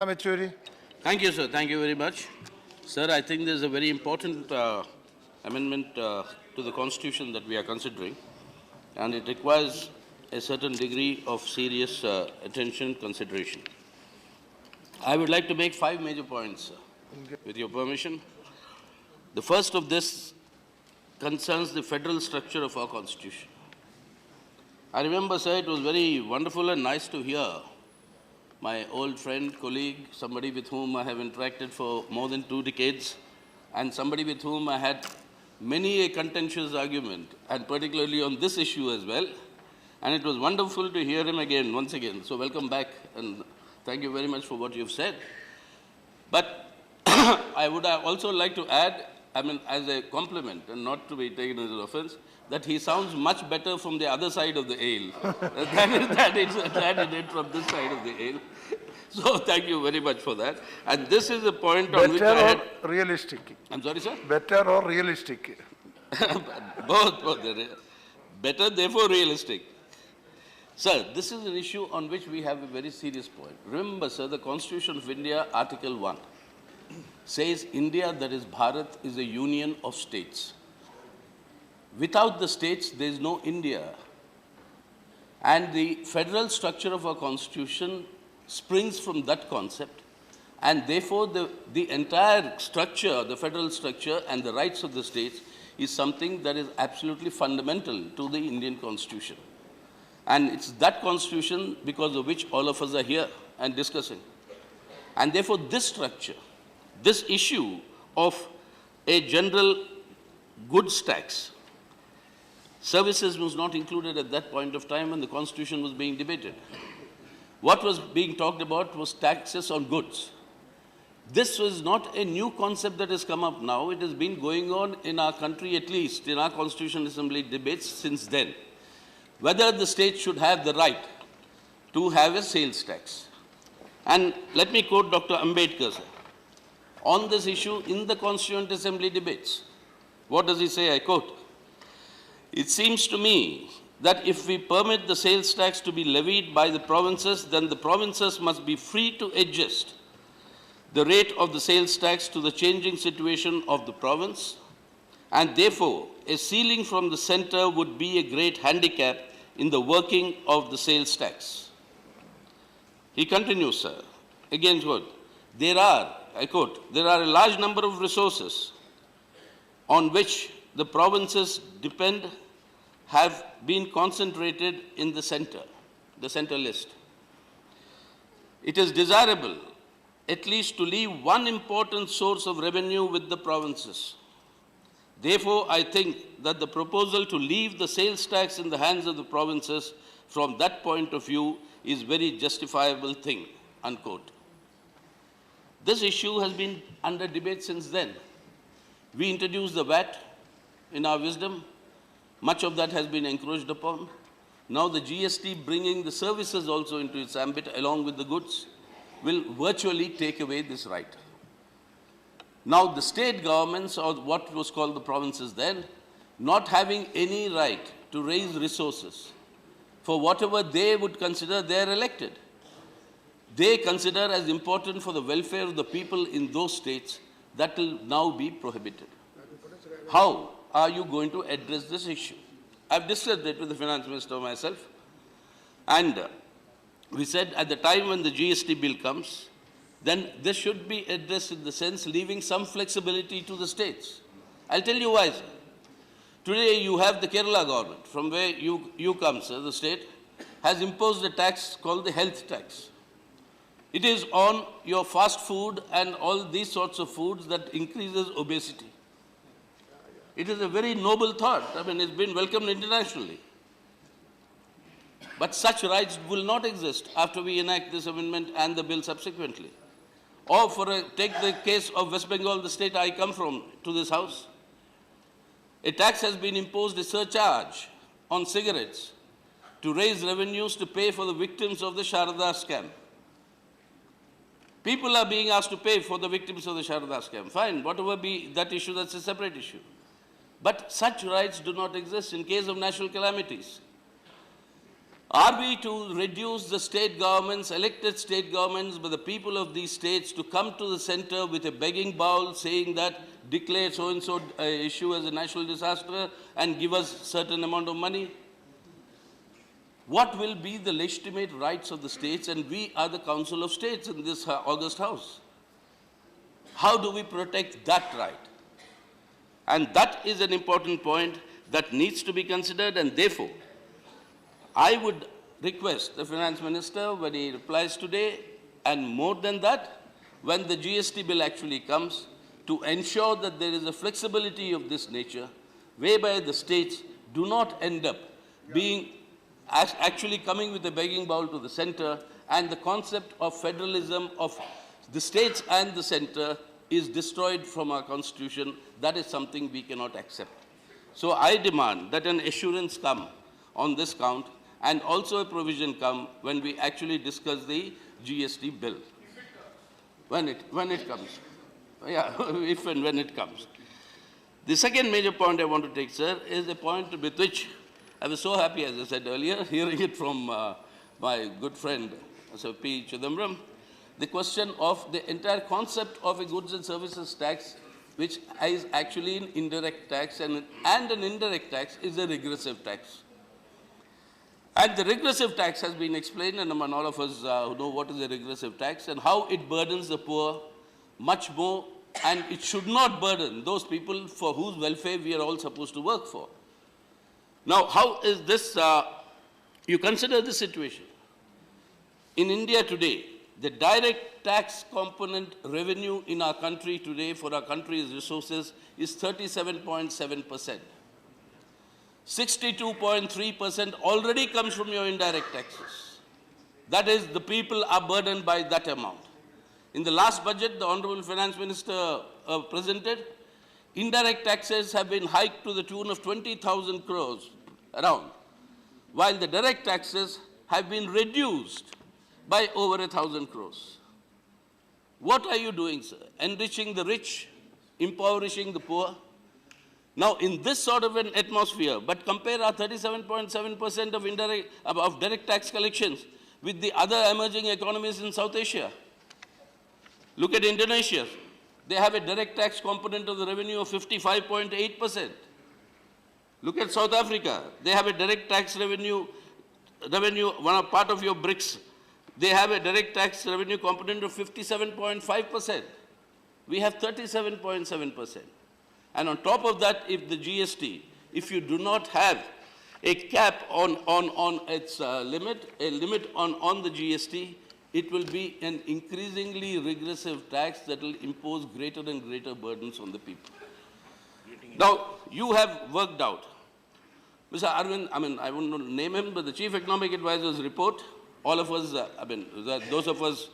Yechury. Thank you, sir. Thank you very much. Sir, I think there's a very important amendment to the Constitution that we are considering, and it requires a certain degree of serious attention consideration. I would like to make 5 major points, sir, with your permission. The first of this concerns the federal structure of our Constitution. I remember, sir, it was very wonderful and nice to hear my old friend, colleague, somebody with whom I have interacted for more than 2 decades, and somebody with whom I had many a contentious argument, and particularly on this issue as well. And it was wonderful to hear him again, once again. So welcome back, and thank you very much for what you've said. But I would also like to add, as a compliment, and not to be taken as an offense, that he sounds much better from the other side of the aisle than he did from this side of the aisle. So thank you very much for that. And this is a point on which I had... Better or realistic? I'm sorry, sir? Better or realistic? both. Better, therefore realistic. Sir, this is an issue on which we have a very serious point. Remember, sir, the Constitution of India, Article 1, says India, that is Bharat, is a union of states. Without the states, there is no India. And the federal structure of our Constitution springs from that concept. And therefore, the entire structure, the federal structure and the rights of the states is something that is absolutely fundamental to the Indian Constitution. And it's that Constitution because of which all of us are here and discussing. And therefore, this structure, this issue of a general goods tax, services was not included at that point of time when the Constitution was being debated. What was being talked about was taxes on goods. This was not a new concept that has come up now. It has been going on in our country, at least in our Constitutional Assembly debates since then. Whether the state should have the right to have a sales tax. And let me quote Dr. Ambedkar, sir, on this issue in the Constituent Assembly debates. What does he say? I quote, "It seems to me that if we permit the sales tax to be levied by the provinces, then the provinces must be free to adjust the rate of the sales tax to the changing situation of the province, and therefore a ceiling from the center would be a great handicap in the working of the sales tax." He continues, sir, again quote, I quote, "There are a large number of resources on which the provinces depend have been concentrated in the center list. It is desirable at least to leave one important source of revenue with the provinces. Therefore, I think that the proposal to leave the sales tax in the hands of the provinces from that point of view is very justifiable thing," unquote. This issue has been under debate since then. We introduced the VAT in our wisdom. Much of that has been encroached upon. Now the GST, bringing the services also into its ambit along with the goods, will virtually take away this right. Now the state governments, or what was called the provinces then, not having any right to raise resources for whatever they would consider they are elected. They consider as important for the welfare of the people in those states, that will now be prohibited. How are you going to address this issue? I've discussed it with the finance minister myself, and we said at the time when the GST bill comes, then this should be addressed in the sense leaving some flexibility to the states. I'll tell you why, sir. Today you have the Kerala government, from where you come, sir, the state, has imposed a tax called the health tax. It is on your fast food and all these sorts of foods that increases obesity. It is a very noble thought. It's been welcomed internationally. But such rights will not exist after we enact this amendment and the bill subsequently. Or take the case of West Bengal, the state I come from, to this house. A tax has been imposed, a surcharge on cigarettes to raise revenues to pay for the victims of the Sharada scam. People are being asked to pay for the victims of the Sharada scam. Fine, whatever be that issue, that's a separate issue. But such rights do not exist in case of national calamities. Are we to reduce the state governments, elected state governments by the people of these states to come to the center with a begging bowl saying that declare so-and-so issue as a national disaster and give us certain amount of money? What will be the legitimate rights of the states? And we are the Council of States in this August House. How do we protect that right? And that is an important point that needs to be considered, and therefore, I would request the Finance Minister when he replies today, and more than that, when the GST bill actually comes, to ensure that there is a flexibility of this nature, whereby the states do not end up being actually coming with a begging bowl to the center, and the concept of federalism of the states and the center is destroyed from our constitution. That is something we cannot accept. So I demand that an assurance come on this count, and also a provision come when we actually discuss the GST bill. When it comes. Yeah, if and when it comes. The second major point I want to take, sir, is a point with which I was so happy, as I said earlier, hearing it from my good friend, Sir P. Chidambaram, the question of the entire concept of a goods and services tax, which is actually an indirect tax, and an indirect tax is a regressive tax. And the regressive tax has been explained, and among all of us who know what is a regressive tax and how it burdens the poor much more, and it should not burden those people for whose welfare we are all supposed to work for. Now, how is this, you consider this situation. In India today, the direct tax component revenue in our country today for our country's resources is 37.7%. 62.3% already comes from your indirect taxes. That is, the people are burdened by that amount. In the last budget, the Honorable Finance Minister presented, indirect taxes have been hiked to the tune of 20,000 crores around, while the direct taxes have been reduced by over 1,000 crores. What are you doing, sir? Enriching the rich, impoverishing the poor? Now, in this sort of an atmosphere, but compare our 37.7% of direct tax collections with the other emerging economies in South Asia. Look at Indonesia. They have a direct tax component of the revenue of 55.8%. Look at South Africa. They have a direct tax revenue, one part of your BRICS. They have a direct tax revenue component of 57.5%. We have 37.7%. And on top of that, if the GST, if you do not have a cap on its limit, a limit on the GST, it will be an increasingly regressive tax that will impose greater and greater burdens on the people. Now, you have worked out. Mr. Arvind, I won't name him, but the Chief Economic Advisor's report, all of us, those of us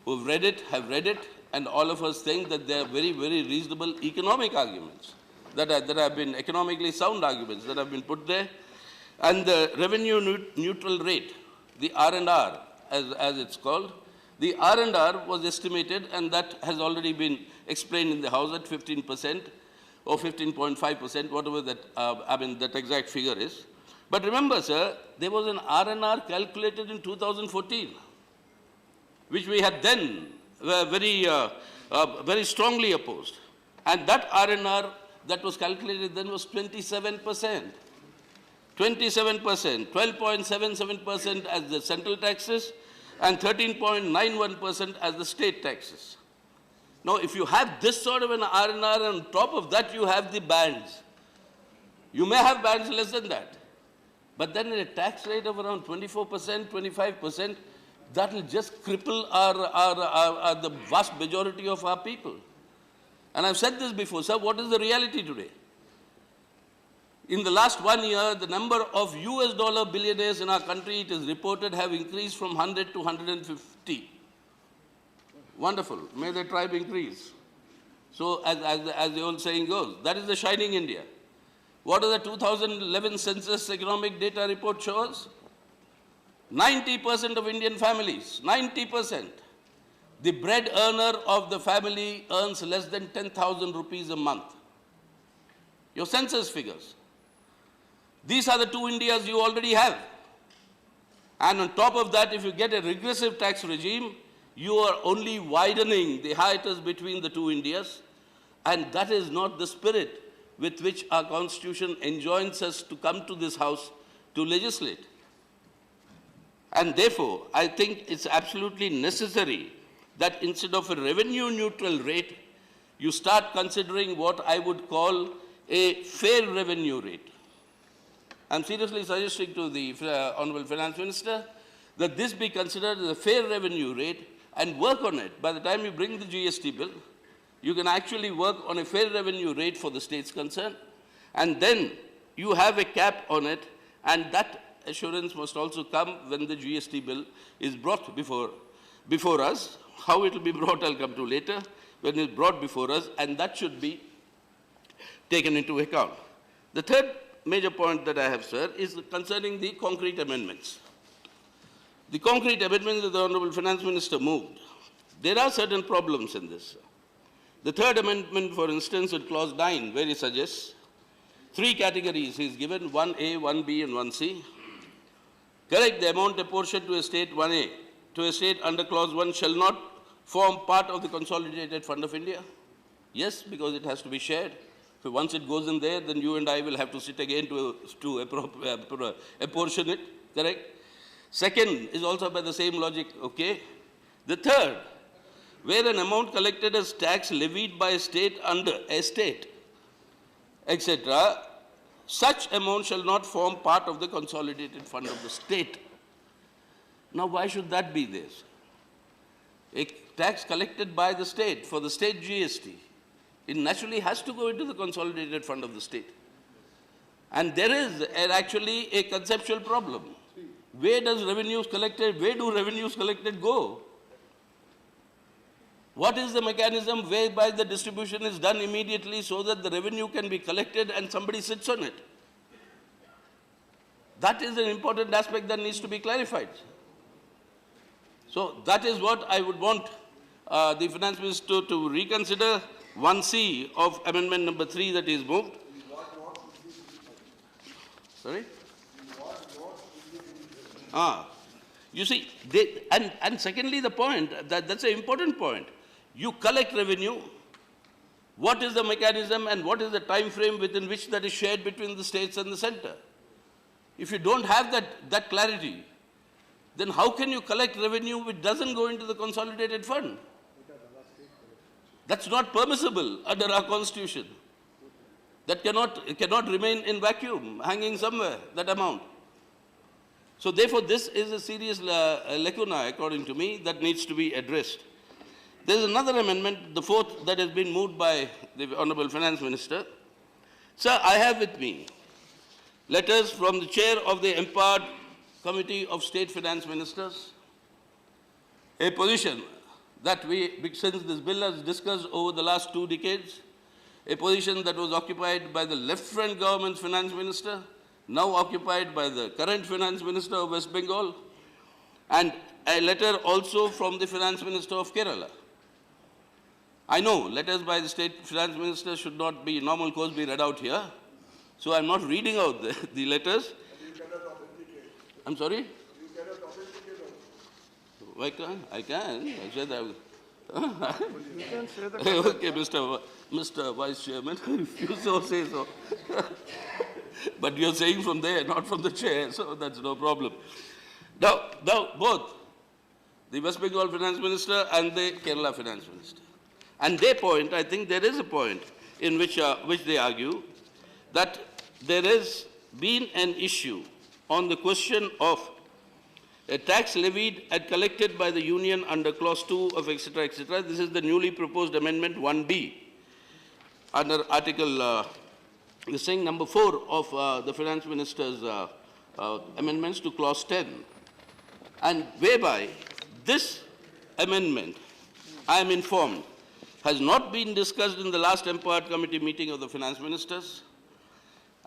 who have read it, and all of us think that they are very, very reasonable economic arguments that have been economically sound arguments that have been put there. And the revenue neutral rate, the R&R, as it's called, the R&R was estimated, and that has already been explained in the House at 15% or 15.5%, whatever that, that exact figure is. But remember, sir, there was an R&R calculated in 2014, which we had then very strongly opposed. And that R&R that was calculated then was 27%. 27%, 12.77% as the central taxes, and 13.91% as the state taxes. Now, if you have this sort of an R&R, and on top of that you have the bands, you may have bands less than that. But then at a tax rate of around 24%, 25%, that will just cripple the vast majority of our people. And I've said this before, sir, what is the reality today? In the last 1 year, the number of US dollar billionaires in our country, it is reported, have increased from 100 to 150. Wonderful. May the tribe increase. So as the old saying goes, that is the shining India. What does the 2011 census economic data report show us? 90% of Indian families, 90%. The bread earner of the family earns less than 10,000 rupees a month. Your census figures. These are the two Indias you already have. And on top of that, if you get a regressive tax regime, you are only widening the hiatus between the two Indias. And that is not the spirit with which our constitution enjoins us to come to this house to legislate. And therefore, I think it's absolutely necessary that instead of a revenue neutral rate, you start considering what I would call a fair revenue rate. I'm seriously suggesting to the Honorable Finance Minister that this be considered as a fair revenue rate and work on it. By the time you bring the GST bill, you can actually work on a fair revenue rate for the states concerned, and then you have a cap on it, and that assurance must also come when the GST bill is brought before us. How it will be brought, I'll come to later, when it's brought before us, and that should be taken into account. The third major point that I have, sir, is concerning the concrete amendments. The concrete amendments that the Honorable Finance Minister moved, there are certain problems in this. The third amendment, for instance, at clause 9, where he suggests 3 categories he's given, 1A, 1B, and 1C. Correct, the amount apportioned to a state 1A, to a state under clause 1 shall not form part of the consolidated fund of India. Yes, because it has to be shared. So once it goes in there, then you and I will have to sit again to apportion it, correct? Second is also by the same logic, okay? The third, where an amount collected as tax levied by a state under a state, etc., such amount shall not form part of the consolidated fund of the state. Now, why should that be there? A tax collected by the state for the state GST, it naturally has to go into the consolidated fund of the state. And there is actually a conceptual problem. Where do revenues collected go? What is the mechanism whereby the distribution is done immediately so that the revenue can be collected and somebody sits on it? That is an important aspect that needs to be clarified. So that is what I would want the Finance Minister to reconsider. 1C of amendment number 3 that is moved. Sorry? You see, and secondly, the point, that's an important point. You collect revenue. What is the mechanism and what is the time frame within which that is shared between the states and the center? If you don't have that clarity, then how can you collect revenue which doesn't go into the consolidated fund? That's not permissible under our constitution. That cannot remain in vacuum, hanging somewhere, that amount. So therefore, this is a serious lacuna, according to me, that needs to be addressed. There is another amendment, the fourth, that has been moved by the Honorable Finance Minister. Sir, I have with me letters from the chair of the Empowered Committee of State Finance Ministers, a position that since this bill has discussed over the last 2 decades, a position that was occupied by the left front government's finance minister, now occupied by the current finance minister of West Bengal, and a letter also from the finance minister of Kerala. I know letters by the state finance minister should not be normal course be read out here, so I'm not reading out the letters. I'm sorry? Why can't? I can. I said I will. You can say that. Okay, Mr. Vice Chairman, if you so say so. But you're saying from there, not from the chair, so that's no problem. Now both the West Bengal Finance Minister and the Kerala Finance Minister. And their point, I think there is a point in which they argue that there has been an issue on the question of a tax levied and collected by the union under clause 2 of etc., etc. This is the newly proposed amendment 1B under article, saying number 4 of the finance minister's amendments to clause 10. And whereby this amendment, I am informed, has not been discussed in the last Empowered Committee meeting of the finance ministers.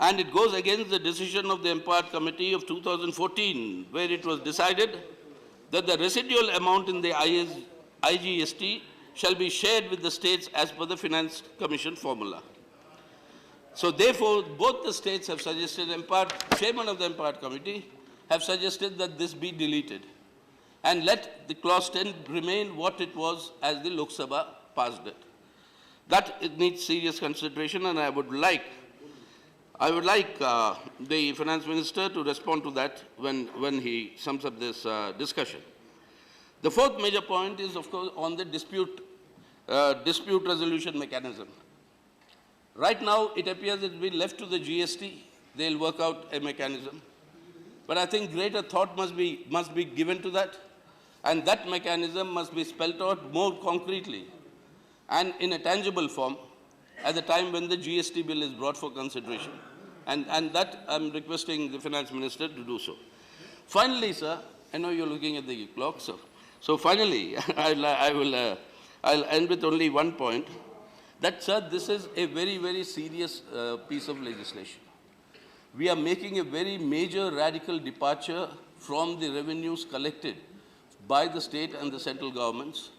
And it goes against the decision of the Empowered Committee of 2014, where it was decided that the residual amount in the IGST shall be shared with the states as per the Finance Commission formula. So therefore, both the states have suggested, Chairman of the Empowered Committee have suggested that this be deleted and let the clause 10 remain what it was as the Lok Sabha passed it. That it needs serious consideration, and I would like the Finance Minister to respond to that when he sums up this discussion. The fourth major point is, of course, on the dispute resolution mechanism. Right now, it appears it's been left to the GST. They'll work out a mechanism. But I think greater thought must be given to that, and that mechanism must be spelled out more concretely and in a tangible form at the time when the GST bill is brought for consideration. And that I'm requesting the Finance Minister to do so. Finally, sir, I know you're looking at the clock, sir. So finally, I'll end with only one point, that, sir, this is a very, very serious piece of legislation. We are making a very major radical departure from the revenues collected by the state and the central governments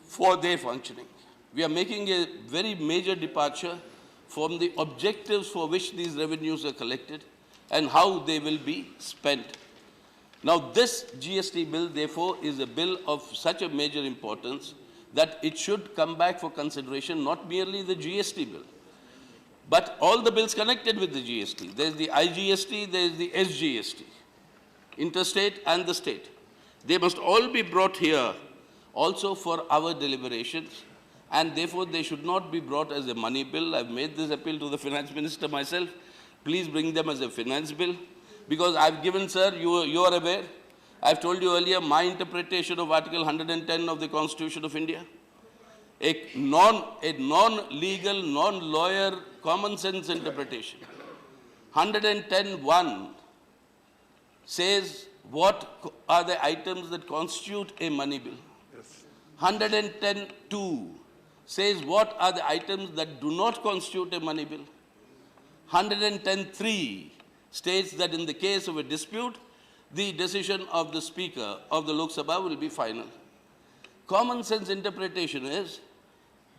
for their functioning. We are making a very major departure from the objectives for which these revenues are collected and how they will be spent. Now, this GST bill, therefore, is a bill of such a major importance that it should come back for consideration, not merely the GST bill, but all the bills connected with the GST. There is the IGST, there is the SGST, interstate and the state. They must all be brought here also for our deliberations, and therefore they should not be brought as a money bill. I've made this appeal to the Finance Minister myself. Please bring them as a finance bill, because I've given, sir, you are aware, I've told you earlier my interpretation of Article 110 of the Constitution of India. A non-legal, non-lawyer, common sense interpretation. 110(1) says what are the items that constitute a money bill. Yes. 110(2) says what are the items that do not constitute a money bill. 110(3) states that in the case of a dispute, the decision of the Speaker of the Lok Sabha will be final. Common sense interpretation is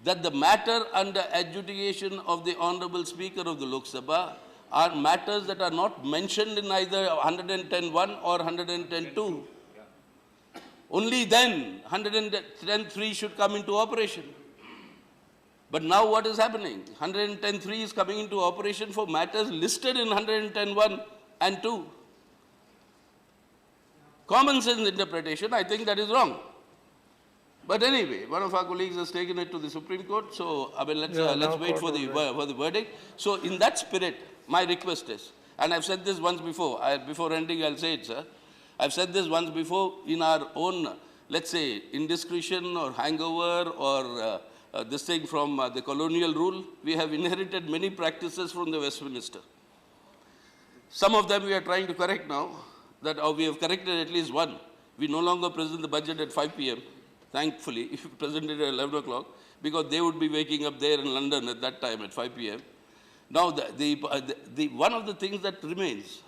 that the matter under adjudication of the Honorable Speaker of the Lok Sabha are matters that are not mentioned in either 110(1) or 110(2). Only then 110(3) should come into operation. But now what is happening? 110(3) is coming into operation for matters listed in 110(1) and 2. Common sense interpretation, I think that is wrong. But anyway, one of our colleagues has taken it to the Supreme Court, so I mean, let's wait for the verdict. So in that spirit, my request is, and I've said this once before, before ending I'll say it, sir. I've said this once before, in our own, let's say, indiscretion or hangover or this thing from the colonial rule, we have inherited many practices from the Westminster. Some of them we are trying to correct now, we have corrected at least one. We no longer present the budget at 5 p.m., thankfully, if we present it at 11 o'clock, because they would be waking up there in London at that time at 5 p.m. Now, one of the things that remains,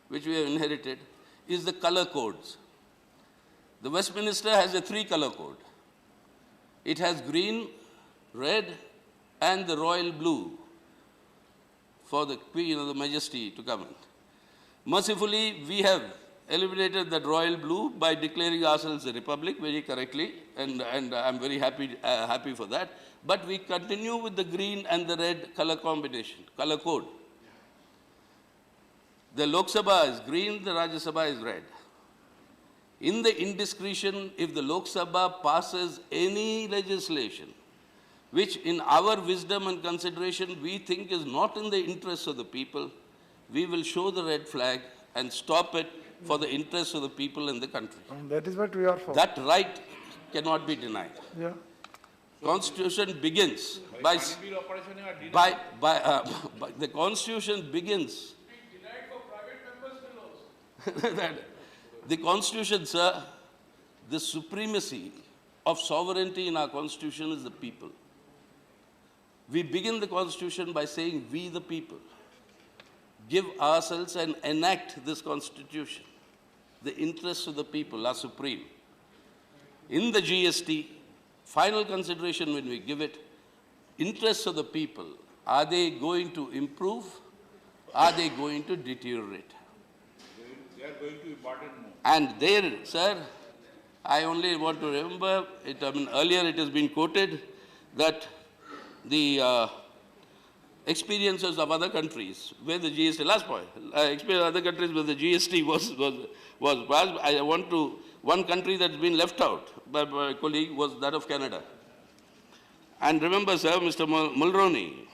which we have inherited, is the color codes. The Westminster has a 3-color code. It has green, red, and the royal blue for the Queen of the Majesty to come in. Mercifully, we have eliminated that royal blue by declaring ourselves a republic very correctly, and I'm very happy for that. But we continue with the green and the red color combination, color code. The Lok Sabha is green, the Rajya Sabha is red. In the indiscretion, if the Lok Sabha passes any legislation, which in our wisdom and consideration we think is not in the interests of the people, we will show the red flag and stop it for the interests of the people in the country. And that is what we are for. That right cannot be denied. Yeah. Constitution begins the Constitution begins. The Constitution, sir, the supremacy of sovereignty in our Constitution is the people. We begin the Constitution by saying, we the people give ourselves and enact this Constitution. The interests of the people are supreme. In the GST, final consideration when we give it, interests of the people, are they going to improve? Are they going to deteriorate? And there, sir, I only want to remember, earlier it has been quoted that the experiences of other countries where the GST, last point, experience of other countries where the GST was passed. I want to, one country that's been left out by my colleague was that of Canada. And remember, sir, Mr. Mulroney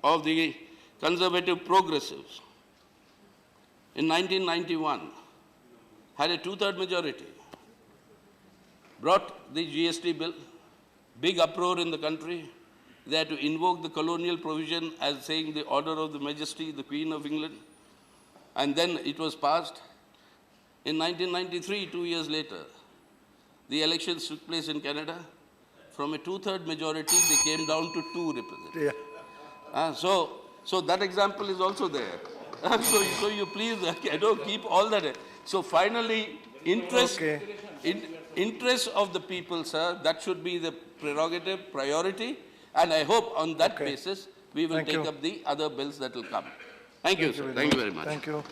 of the Conservative Progressives in 1991 had a two-third majority, brought the GST bill, big uproar in the country. They had to invoke the colonial provision as saying the order of the Majesty, the Queen of England. And then it was passed. In 1993, 2 years later, the elections took place in Canada. From a two-third majority, they came down to 2 representatives. Yeah. So that example is also there. So you please, keep all that. So finally, interest of the people, sir, that should be the prerogative, priority. And I hope on that basis, we will take up the other bills that will come. Thank you, sir. Thank you very much. Thank you.